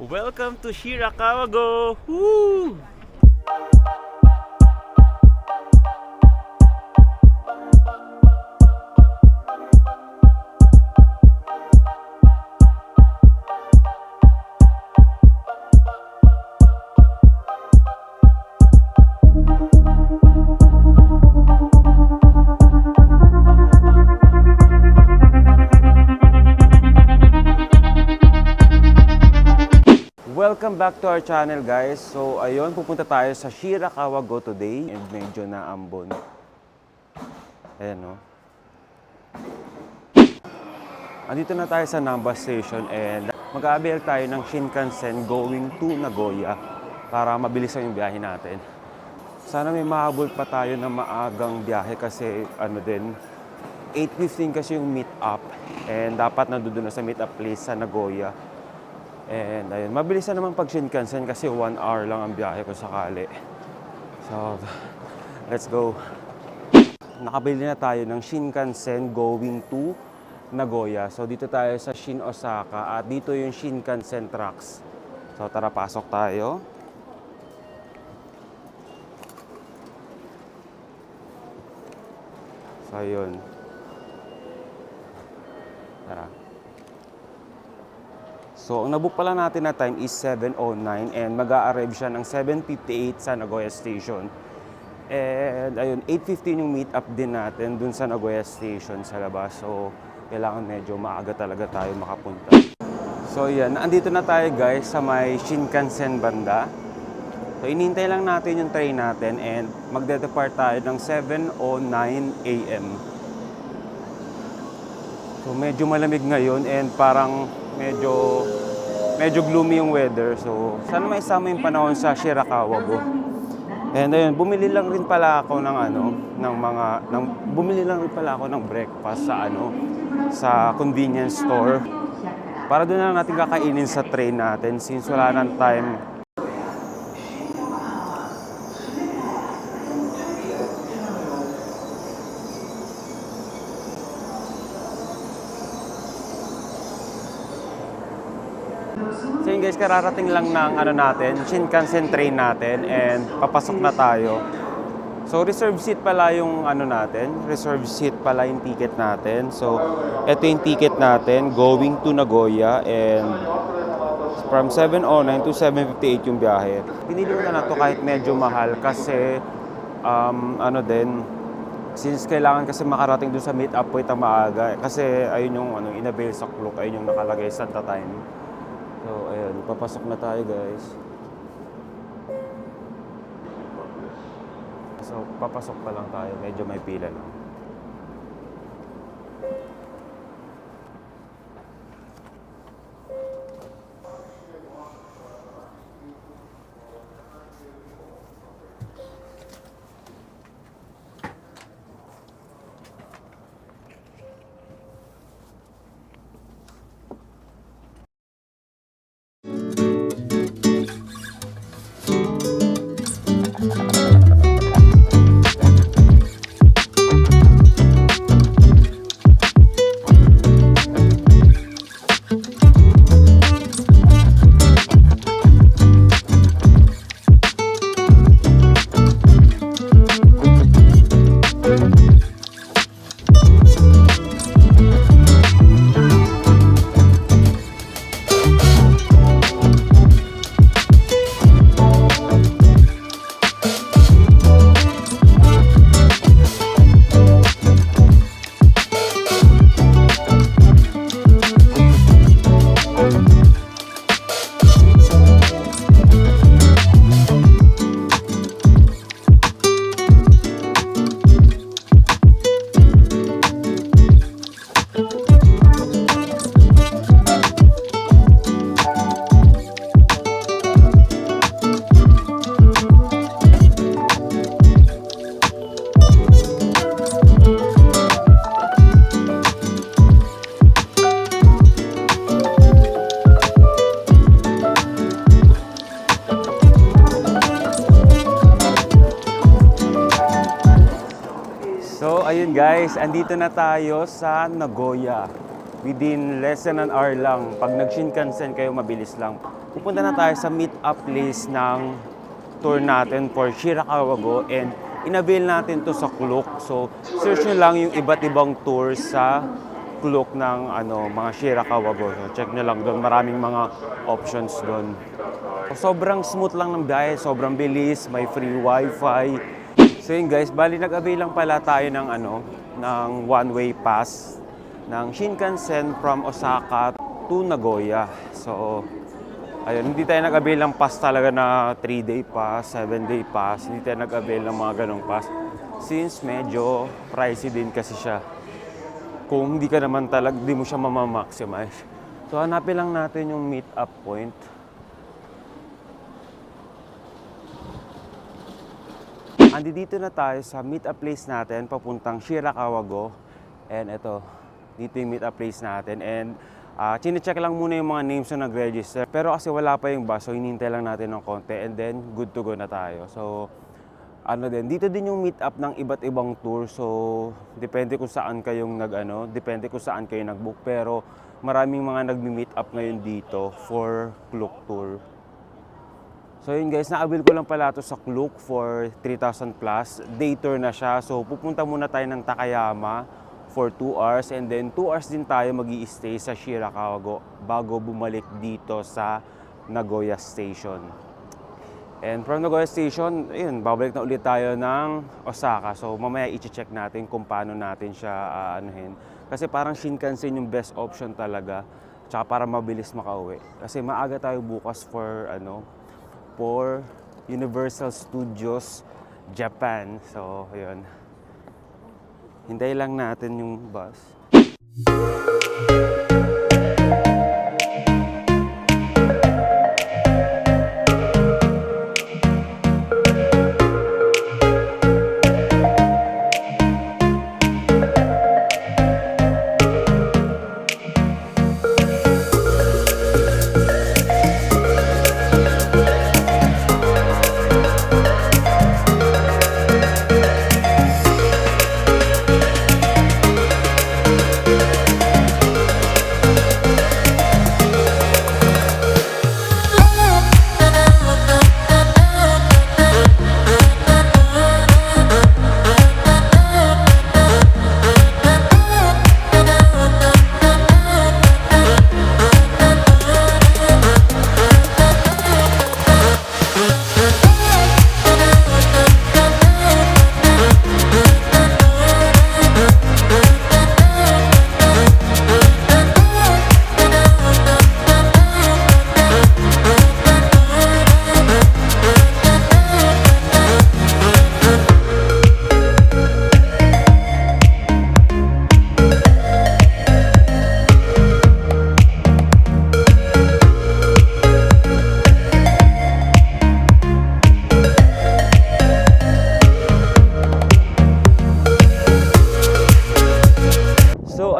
Welcome to Shirakawa-go! Woo! Welcome back to our channel, guys. So ayun, pupunta tayo sa Shirakawa-go today and medyo naambon. Ayan, no? Andito na tayo sa Namba Station and mag-aabil tayo ng Shinkansen going to Nagoya para mabilisan yung biyahe natin. Sana may mahabol pa tayo na maagang biyahe kasi ano din, 8:15 kasi yung meet up and dapat nandoon na sa meet up place sa Nagoya. And ayun, mabilis na naman pag Shinkansen kasi 1 hour lang ang biyahe kung sakali. So, let's go. Nakabili na tayo ng Shinkansen going to Nagoya. So, dito tayo sa Shin Osaka at dito yung Shinkansen tracks. So, tara, pasok tayo. So, ayun. Tara. So, ang nabook pala natin na time is 7:09 and mag-a-arrive siya ng 7:58 sa Nagoya Station. And ayun, 8:15 yung meet up din natin dun sa Nagoya Station sa labas. So, kailangan medyo maaga talaga tayo makapunta. So, yan. Andito na tayo, guys, sa may Shinkansen banda. So, inintay lang natin yung train natin and magde-depart tayo ng 7:09 AM. So, medyo malamig ngayon and parang medyo gloomy yung weather. So, sana may sama yung panahon sa Shirakawa-go. And ayun, bumili lang rin pala ako ng breakfast sa convenience store. Para doon na natin kakainin sa train natin since wala nang time. So yun, guys, kararating lang ng Shinkansen train natin and papasok na tayo. So reserve seat pala yung reserve seat pala yung ticket natin. So ito yung ticket natin going to Nagoya and from 7:09 to 7:58 yung biyahe. Pinili ko na to kahit medyo mahal kasi since kailangan kasi makarating doon sa meet up point ang maaga kasi ayun yung in-avail sa clock, ayun yung nakalagay sa time. So, ayun, papasok na tayo, guys. So, papasok pa lang tayo. Medyo may pila lang. ayun guys, andito na tayo sa Nagoya. Within less than an hour lang. Pag nag-Shinkansen kayo, mabilis lang. pupunta na tayo sa meet-up place ng tour natin for Shirakawa-go and inavail natin to sa Klook. So, search nyo lang yung iba't ibang tour sa Klook ng mga Shirakawa-go. So, check nyo lang doon. Maraming mga options doon. So, sobrang smooth lang ng biyahe. Sobrang bilis. May free wifi. So yun guys, bali nag-avail lang pala tayo ng ng one-way pass ng Shinkansen from Osaka to Nagoya. So, ayun, hindi tayo nag-avail ng pass talaga na 3-day pass, 7-day pass. Hindi tayo nag-avail ng mga ganong pass. Since medyo pricey din kasi siya. Kung hindi ka naman di mo siya mamamaximize. So, hanapin lang natin yung meet-up point. Dito na tayo sa meet-up place natin, papuntang Shirakawa-go. And ito, dito yung meet-up place natin. And chine-check lang muna yung mga names na nag-register. Pero kasi wala pa yung bus, so hinihintay lang natin ng konti. And then, good to go na tayo. So, dito din yung meet-up ng iba't ibang tour. So, depende kung saan kayong depende kung saan kayo nag-book. Pero, maraming mga nag-meet up ngayon dito for Klook Tour. So yun guys, na-avail ko lang pala ito sa Klook for 3,000 plus. Day tour na siya. So pupunta muna tayo ng Takayama for 2 hours. And then 2 hours din tayo mag-i-stay sa Shirakawa-go bago bumalik dito sa Nagoya Station. And from Nagoya Station, yun, babalik na ulit tayo ng Osaka. So mamaya i-check natin kung paano natin siya anuhin. Kasi parang Shinkansen yung best option talaga. Tsaka para mabilis makauwi. Kasi maaga tayo bukas for Universal Studios Japan. So, yun. Hintay lang natin yung bus.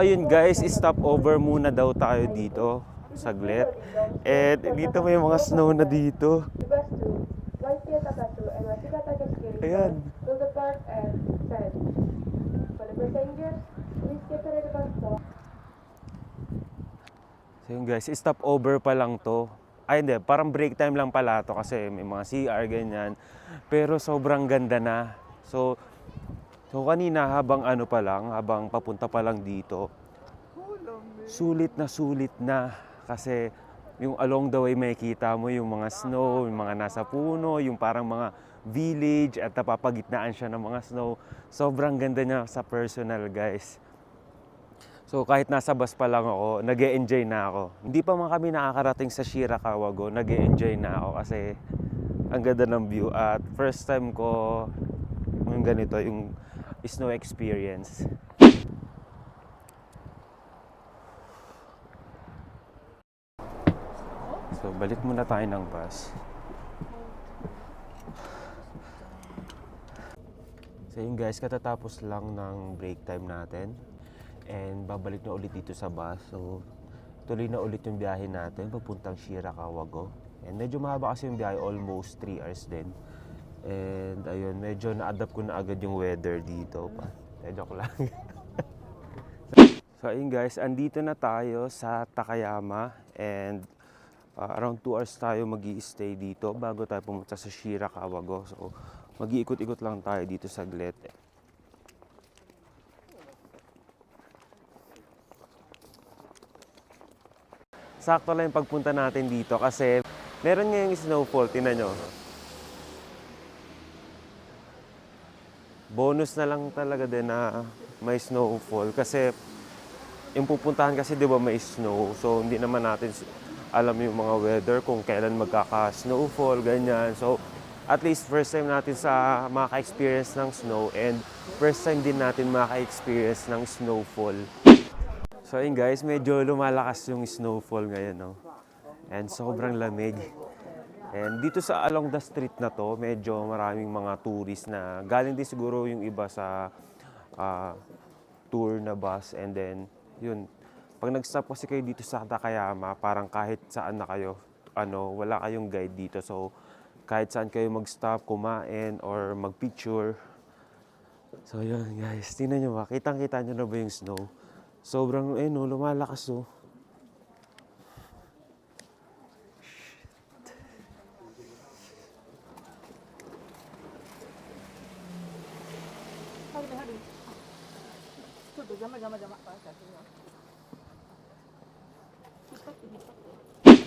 Ayun guys, stop over muna daw tayo dito saglit. And dito may mga snow na dito. Ayan. So yun guys, stop over pa lang to. Ay hindi, parang break time lang pala to kasi may mga CR ganyan. Pero sobrang ganda na. So kanina habang habang papunta pa lang dito, sulit na kasi yung along the way makikita mo yung mga snow, yung mga nasa puno, yung parang mga village at napapagitnaan siya ng mga snow. Sobrang ganda niya sa personal guys. So kahit nasa bus pa lang ako, nag-e-enjoy na ako. Hindi pa man kami nakakarating sa Shirakawa-go, nag-e-enjoy na ako kasi ang ganda ng view at first time ko yung ganito, yung snow experience. So, balik muna tayo ng bus. So yun guys, katatapos lang ng break time natin. And babalik na ulit dito sa bus. So, tuloy na ulit yung biyahe natin papuntang Shirakawa-go. And medyo mahaba kasi yung biyahe, almost 3 hours din. And ayun, medyo na-adapt ko na agad yung weather dito pa. Joke lang. So ayun guys, andito na tayo sa Takayama. And Around 2 hours tayo mag-i-stay dito bago tayo pumunta sa Shirakawago. So, mag-iikot-ikot lang tayo dito saglit. Sakto lang yung pagpunta natin dito kasi meron ngayong snowfall, tingnan nyo. Bonus na lang talaga din na may snowfall kasi yung pupuntahan kasi 'di ba may snow. So hindi naman natin alam yung mga weather kung kailan magkaka-snowfall, ganyan. So at least first time natin sa maka-experience ng snow and first time din natin maka-experience ng snowfall. So ayun guys, medyo lumalakas yung snowfall ngayon, no? And sobrang lamig. And dito sa along the street na to, medyo maraming mga tourists na galing din siguro yung iba sa tour na bus. And then, yun, pag nag-stop kasi kayo dito sa Takayama, parang kahit saan na kayo, wala kayong guide dito. So, kahit saan kayo mag-stop, kumain, or mag-picture. So, yun guys, tingnan nyo ba? Kitang-kita nyo na ba yung snow? Sobrang, lumalakas oh.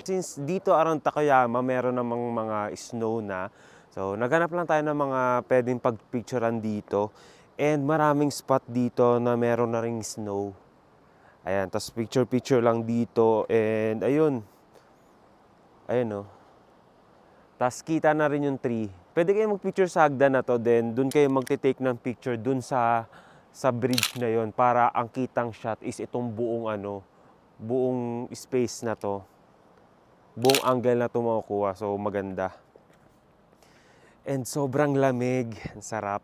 Since dito around Takayama, meron namang mga snow na. So, naghanap lang tayo ng mga pwedeng pagpicturean dito. And maraming spot dito na meron na ring snow. Ayan, tapos picture-picture lang dito. And ayun. Ayun, oh. Tapos kita na rin yung tree. Pwede kayo magpicture sa hagdan na to. Then, dun kayo magte-take ng picture dun sa bridge na yon para ang kitang shot is itong buong space na to. Buong angle na ito makukuha. So, maganda. And sobrang lamig. Ang sarap.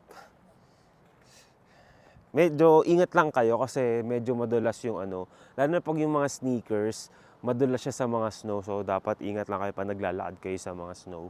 Medyo ingat lang kayo kasi medyo madulas yung lalo na pag yung mga sneakers, madulas siya sa mga snow. So, dapat ingat lang kayo pag naglalakad kayo sa mga snow.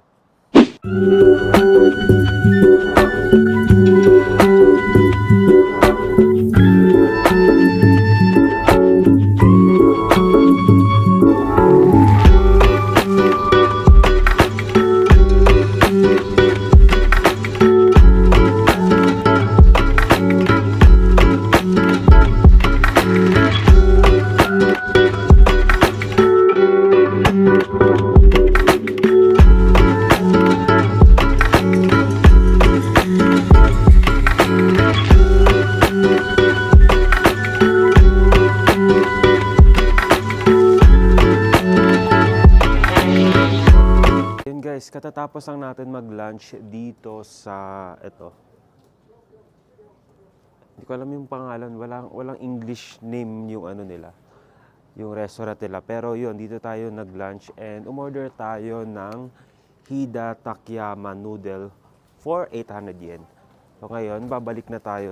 Guys, katatapos lang natin mag-lunch dito sa Hindi ko alam yung pangalan, walang English name yung nila, yung restaurant nila. Pero yun, dito tayo nag-lunch and umorder tayo ng Hida Takayama noodle for 800 yen. So ngayon, babalik na tayo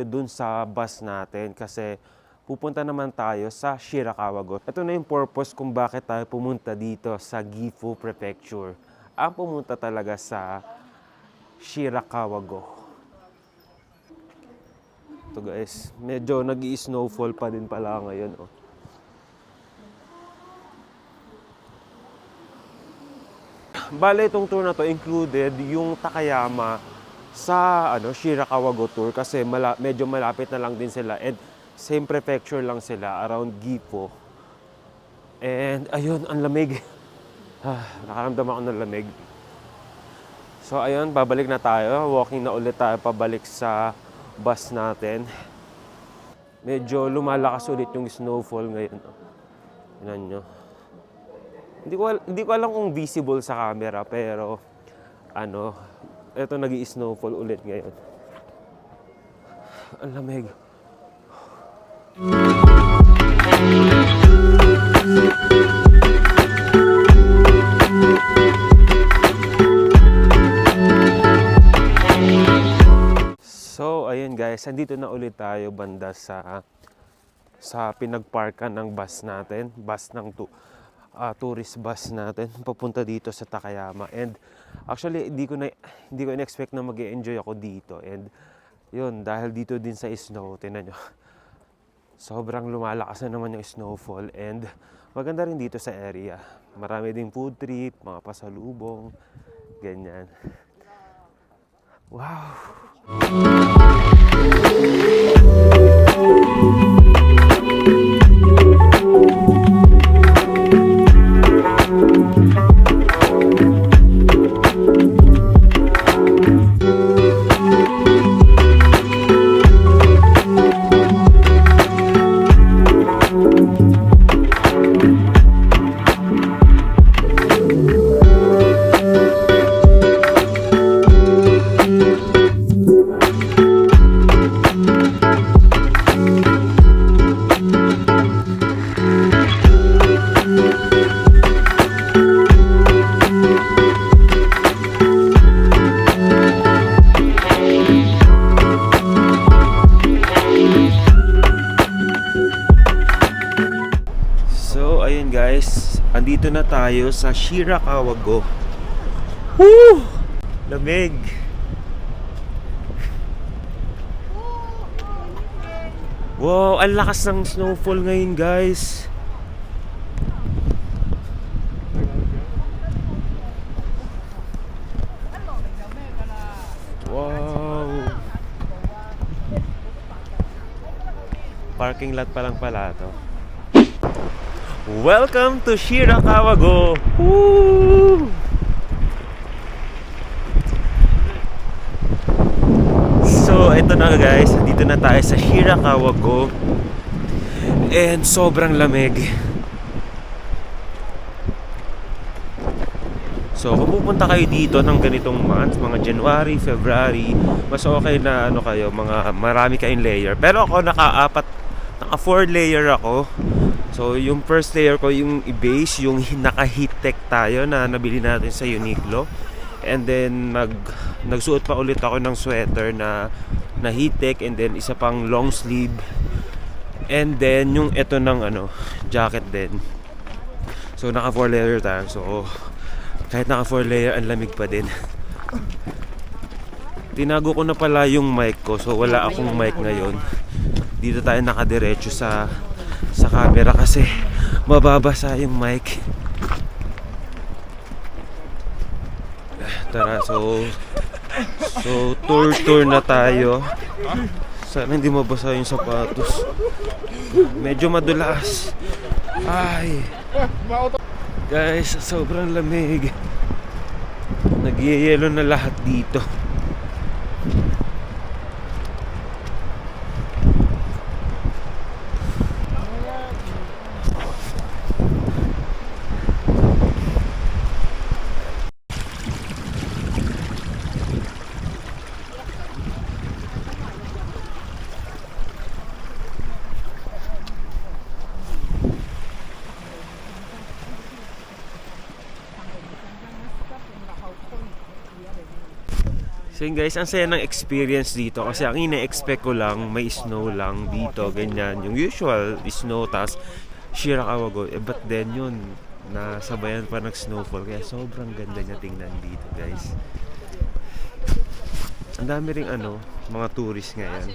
dun sa bus natin kasi pupunta naman tayo sa Shirakawago. Ito na yung purpose kung bakit tayo pumunta dito sa Gifu Prefecture. Ang pumunta talaga sa Shirakawago. Ito guys, medyo nag-i-snowfall pa din pala ngayon. Oh. Bale, itong tour na to included yung Takayama sa Shirakawago tour kasi medyo malapit na lang din sila. And same prefecture lang sila, around Gifu. And ayun, ang lamig. Nakaramdam ako ng lamig. So ayun, babalik na tayo. Walking na ulit tayo pabalik sa bus natin. Medyo lumalakas ulit yung snowfall ngayon. Tingnan nyo. Hindi ko alam kung visible sa camera, pero eto nag-i-snowfall ulit ngayon. Ang lamig. So, ayun guys, andito na ulit tayo banda sa pinagparkan ng bus natin, tourist bus natin papunta dito sa Takayama. And actually, hindi ko in-expect na mag-enjoy ako dito. And yun, dahil dito din sa snow, tingnan nyo. Sobrang lumalakas na naman yung snowfall and Maganda rin dito sa area. Marami ding food trip, mga pasalubong, ganyan. Wow! So, ayun guys, andito na tayo sa Shirakawa-go. Woo! Lamig! Wow, ang lakas ng snowfall ngayon guys. Wow! Parking lot pa lang pala to. Welcome to Shirakawa-go! Woo! So, ito na guys, dito na tayo sa Shirakawa-go. And sobrang lamig. So, kung pupunta kayo dito ng ganitong month, mga January, February, mas okay na ano kayo, mga marami kayong layer. Pero ako naka 4 layer ako. So, yung first layer ko, yung i-base, yung naka-heat tech tayo na nabili natin sa Uniqlo. And then, nagsuot pa ulit ako ng sweater na heat tech, and then isa pang long sleeve. And then, yung ito ng jacket din. So, naka 4 layer tayo. So, kahit naka 4 layer, ang lamig pa din. Tinago ko na pala yung mic ko. So, wala akong mic ngayon. Dito tayo nakadiretso sa camera kasi mababasa yung mic. Tara, so tour na tayo. Sana hindi mabasa yung sapatos. Medyo madulas. Ay. Guys, sobrang lamig. Nagyayelo na lahat dito. So yun guys, ang saya ng experience dito kasi ang ina-expect ko lang may snow lang dito, ganyan. Yung usual snow, tas Shirakawa-go. But then yun, nasabayan pa ng snowfall kaya sobrang ganda niya tingnan dito guys. Ang dami ring mga tourist ngayon.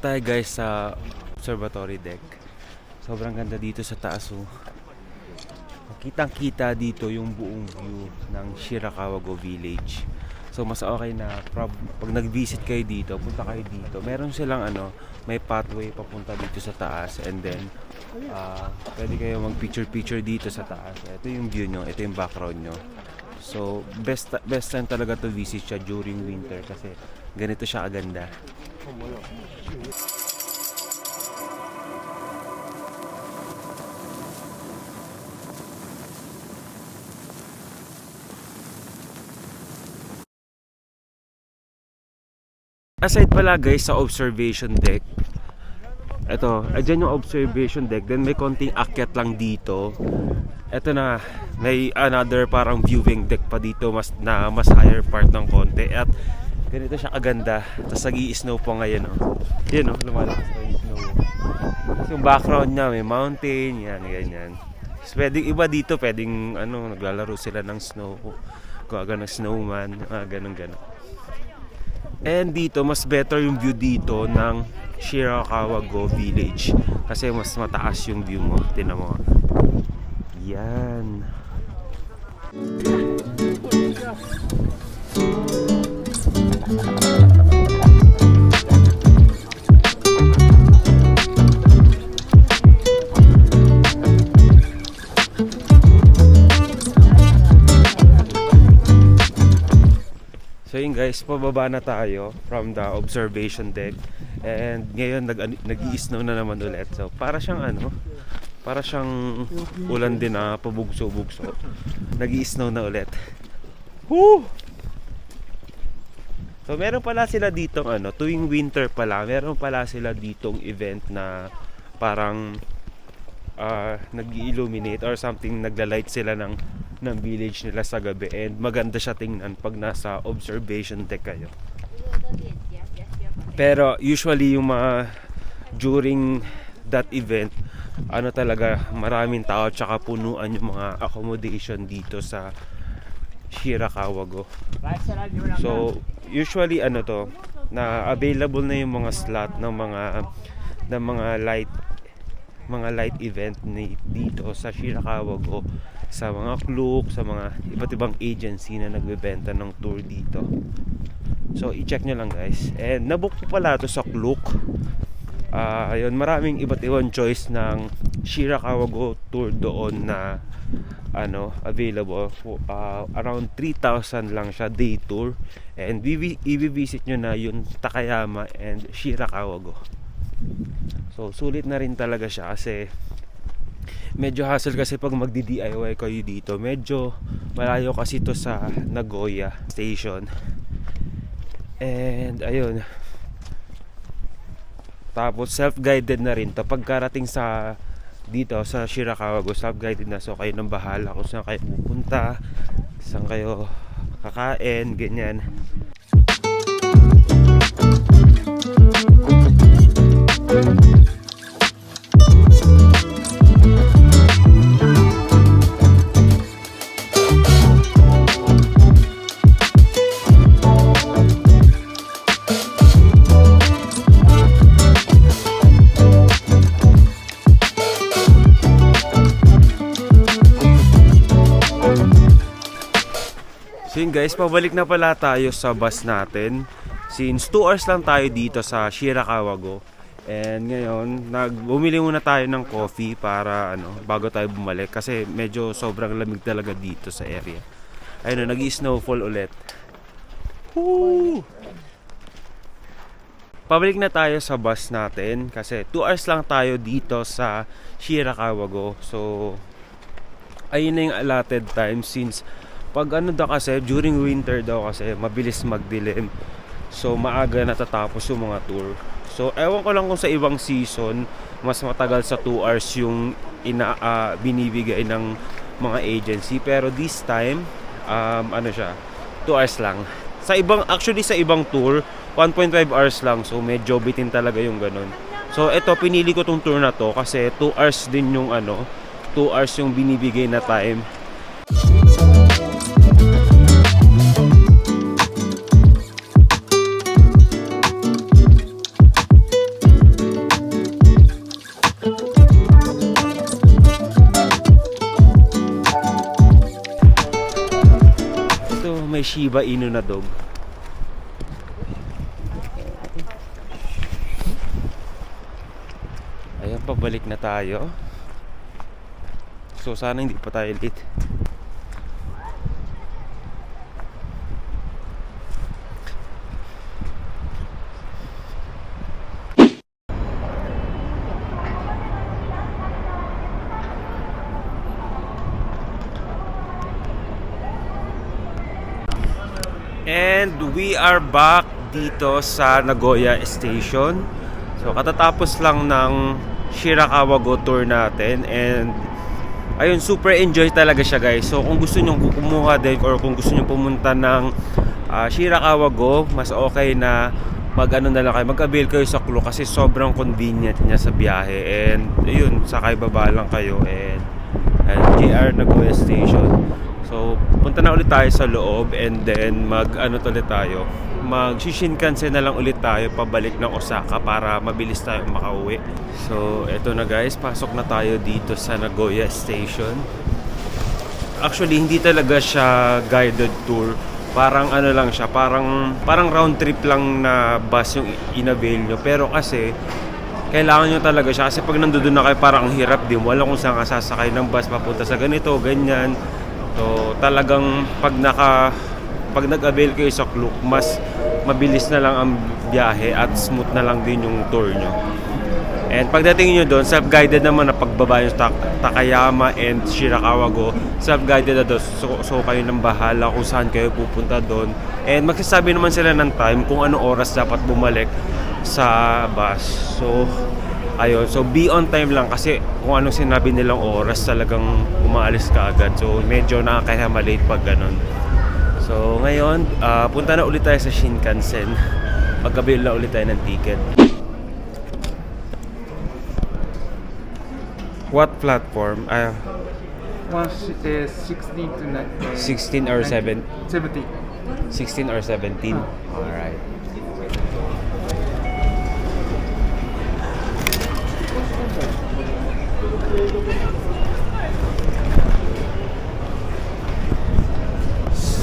tayo guys sa observatory deck. Sobrang ganda dito sa taas oh. Kitang-kita dito yung buong view ng Shirakawa-go Village. So mas okay na pag nag-visit kayo dito, punta kayo dito. Meron silang may pathway papunta dito sa taas, and then pwede kayo mag-picture dito sa taas. Ito yung view nyo, ito yung background nyo. So best time talaga to visit siya during winter kasi ganito siya kaganda. Aside pala guys sa observation deck, ito, dyan yung observation deck, then may konting akyat lang dito. Ito na, may another parang viewing deck pa dito, mas higher part ng konti. At ganito siya kaganda. Tapos nag-i-snow po ngayon oh. Yan oh, lumalakas na yung snow. Tapos yung background niya, may mountain, yan, ganyan. Tapos pwedeng iba dito, pwedeng naglalaro sila ng snow, kuwaga ng snowman, ganun. And dito, mas better yung view dito ng Shirakawa-go Village kasi mas mataas yung view mo. Tingnan mo. Yan. So yun guys, pababa na tayo from the observation deck. And ngayon nag-i-snow na naman ulit. So para siyang ulan din na pabugso-bugso. Nag-i-snow na ulit. Woo! So meron pala sila ditong tuwing winter pala, meron pala sila ditong event na parang nag-illuminate or something, nagla-light sila ng village nila sa gabi, and maganda siya tingnan pag nasa observation deck kayo. Pero usually yung mga during that event, talaga maraming tao tsaka punuan yung mga accommodation dito sa Shirakawa-go. So usually na available na yung mga slot ng mga light event dito sa Shirakawa-go, sa mga Klook, sa mga iba't ibang agency na nagbebenta ng tour dito. So i-check nyo lang guys. And nabook ko pala to sa Klook. Ayun, maraming iba't ibang choice ng Shirakawa-go tour doon na available. Around 3,000 lang siya day tour. And i-visit nyo na yung Takayama and Shirakawa-go. So sulit na rin talaga siya kasi medyo hassle kasi pag magdi-DIY kayo dito. Medyo malayo kasi to sa Nagoya station. And ayun. Tapos self-guided na rin to. Pagkarating sa dito sa Shirakawa-go, self-guided na. So kayo nang bahala kung saan kayo pupunta, saan kayo kakain, ganyan. So yun guys, pabalik na pala tayo sa bus natin. Since 2 hours lang tayo dito sa Shirakawa-go. And ngayon, bumili muna tayo ng coffee para bago tayo bumalik. Kasi medyo sobrang lamig talaga dito sa area. Ayun na, nag-i-snowfall ulit. Woo! Pabalik na tayo sa bus natin. Kasi 2 hours lang tayo dito sa Shirakawa-go. So, ayun na yung allotted time since pag kasi during winter daw kasi mabilis magdilim, so maaga natatapos yung mga tour. So ewan ko lang kung sa ibang season mas matagal sa 2 hours yung binibigay ng mga agency, pero this time 2 hours lang. Sa ibang tour 1.5 hours lang, so medyo bitin talaga yung ganun. So ito, pinili ko tong tour na to kasi 2 hours din yung 2 hours yung binibigay na time. Shiba Inu na dog. Ayan, pabalik na tayo. So sana hindi pa tayo late. And we are back dito sa Nagoya Station. So katatapos lang ng Shirakawa-go tour natin, and ayun, super enjoy talaga siya guys. So kung gusto nyo kumuha din or kung gusto nyo pumunta ng Shirakawa-go, mas okay na mag-ano na lang kayo, mag-avail kayo sa Klook kasi sobrang convenient niya sa biyahe. And ayun, sakay baba lang kayo and JR Nagoya Station. So punta na ulit tayo sa loob, and then mag-ano ulit tayo, mag-Shinkansen na lang ulit tayo pabalik ng Osaka para mabilis tayo makauwi. So eto na guys, pasok na tayo dito sa Nagoya Station. Actually hindi talaga siya guided tour, parang ano lang siya, parang round trip lang na bus yung in-avail nyo. Pero kasi kailangan nyo talaga siya, kasi pag nandoon na kayo parang ang hirap din, wala kung saan ka sasakay ng bus papunta sa ganito, ganyan. So talagang pag nag-avail kayo sa Klook, mas mabilis na lang ang biyahe at smooth na lang din yung tour nyo. And pagdating nyo doon, self-guided naman na pagbaba yung Takayama and Shirakawa-go, self-guided na doon. So kayo nang bahala kung saan kayo pupunta doon. And magsasabi naman sila ng time kung anong oras dapat bumalik sa bus. So ayun, so be on time lang, kasi kung anong sinabi nilang oras talagang umaalis ka agad. So medyo nakakayamalate pag ganun. So ngayon, punta na ulit tayo sa Shinkansen. Mag-avail na ulit tayo ng ticket. What platform? One is 16 to 16 or 7? 17. 16 or 17? Alright.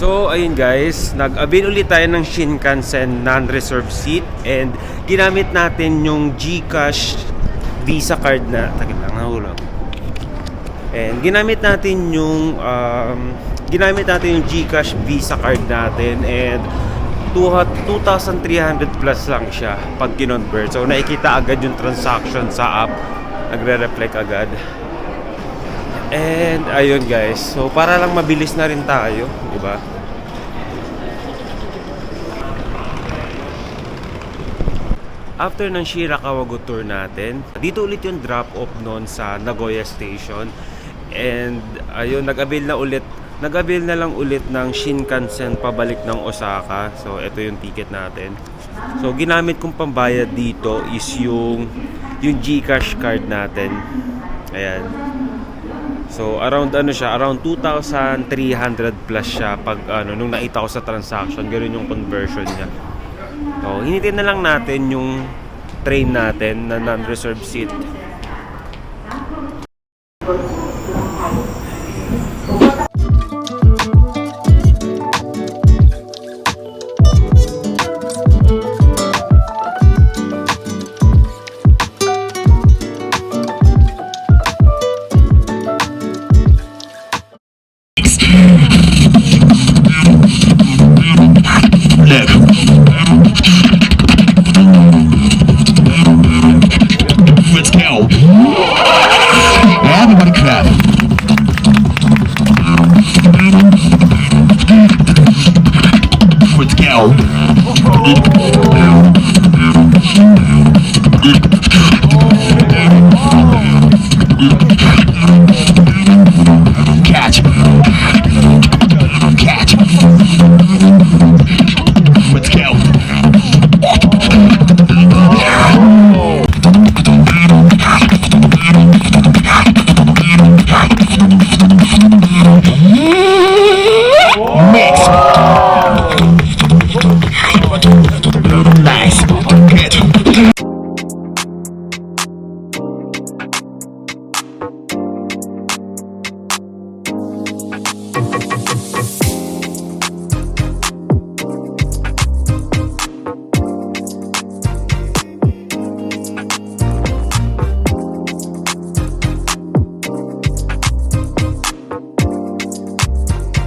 So ayun guys, nag-avail ulit tayo ng Shinkansen non-reserved seat, and ginamit natin yung GCash Visa card na nahulog. And ginamit natin yung GCash Visa card natin, and 2,300 plus lang siya pag kinonvert. So nakikita agad yung transaction sa app, nagre-reflect agad. And ayun guys, so para lang mabilis na rin tayo, di ba? After ng Shirakawa-go tour natin, dito ulit yung drop-off noon sa Nagoya Station. And ayun, nag-avail na lang ulit ng Shinkansen pabalik ng Osaka. So ito yung ticket natin. So ginamit kong pambayad dito is yung GCash card natin. Ayan. So around 2,300 plus siya pag nung nakita ko sa transaction, ganoon yung conversion niya. So hinitin na lang natin yung train natin na non-reserved seat. Let's go. Everybody clap. Let's go.